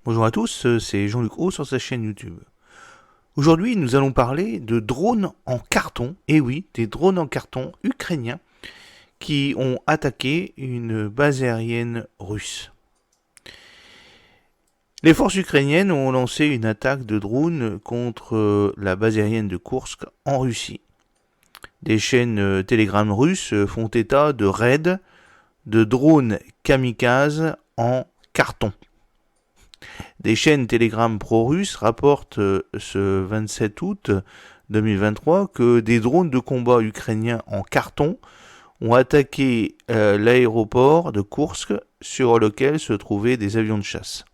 Bonjour à tous, c'est Jean-Luc Haut sur sa chaîne YouTube. Aujourd'hui, nous allons parler de drones en carton, et oui, des drones en carton ukrainiens qui ont attaqué une base aérienne russe. Les forces ukrainiennes ont lancé une attaque de drones contre la base aérienne de Koursk en Russie. Des chaînes Telegram russes font état de raids de drones kamikazes en carton. Des chaînes Telegram pro-russes rapportent ce 27 août 2023 que des drones de combat ukrainiens en carton ont attaqué l'aéroport de Koursk sur lequel se trouvaient des avions de chasse.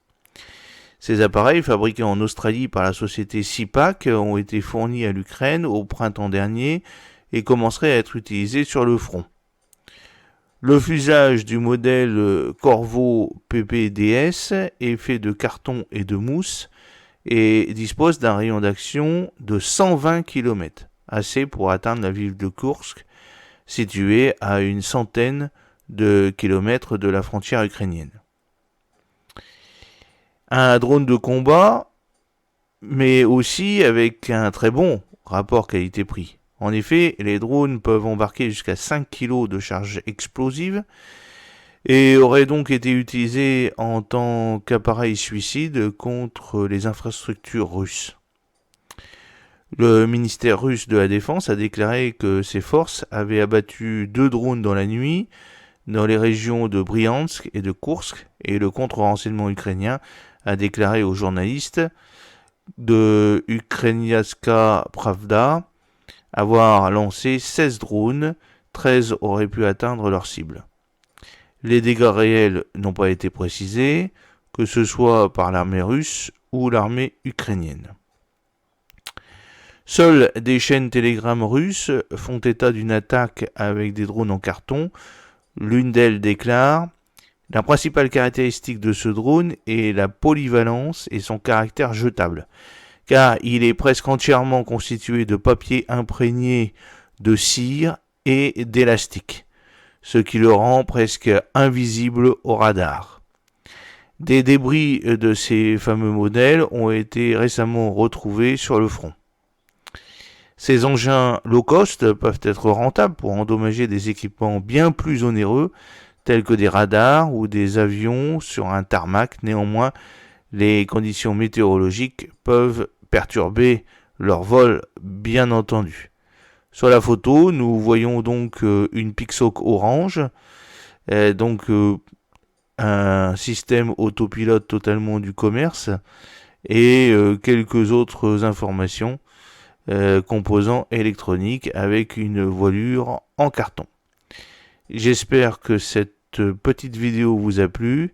Ces appareils, fabriqués en Australie par la société SIPAC, ont été fournis à l'Ukraine au printemps dernier et commenceraient à être utilisés sur le front. Le fuselage du modèle Corvo PPDS est fait de carton et de mousse et dispose d'un rayon d'action de 120 km, assez pour atteindre la ville de Koursk, située à une centaine de kilomètres de la frontière ukrainienne. Un drone de combat, mais aussi avec un très bon rapport qualité-prix. En effet, les drones peuvent embarquer jusqu'à 5 kg de charge explosive et auraient donc été utilisés en tant qu'appareil suicide contre les infrastructures russes. Le ministère russe de la Défense a déclaré que ses forces avaient abattu 2 drones dans la nuit dans les régions de Bryansk et de Koursk, et le contre-renseignement ukrainien a déclaré aux journalistes de Ukrainianska Pravda avoir lancé 16 drones, 13 auraient pu atteindre leur cible. Les dégâts réels n'ont pas été précisés, que ce soit par l'armée russe ou l'armée ukrainienne. Seules des chaînes Telegram russes font état d'une attaque avec des drones en carton. L'une d'elles déclare « La principale caractéristique de ce drone est la polyvalence et son caractère jetable, car il est presque entièrement constitué de papier imprégné de cire et d'élastique, ce qui le rend presque invisible au radar. » Des débris de ces fameux modèles ont été récemment retrouvés sur le front. Ces engins low cost peuvent être rentables pour endommager des équipements bien plus onéreux, tels que des radars ou des avions sur un tarmac. Néanmoins, les conditions météorologiques peuvent perturber leur vol, bien entendu. Sur la photo, nous voyons donc une Pixhawk orange, un système autopilote totalement du commerce, et quelques autres informations composants électroniques avec une voilure en carton. J'espère que cette petite vidéo vous a plu.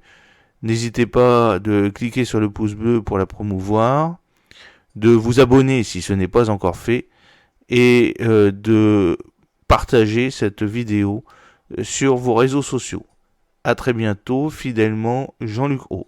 N'hésitez pas de cliquer sur le pouce bleu pour la promouvoir, de vous abonner si ce n'est pas encore fait, et de partager cette vidéo sur vos réseaux sociaux. A très bientôt, fidèlement Jean-Luc Haut.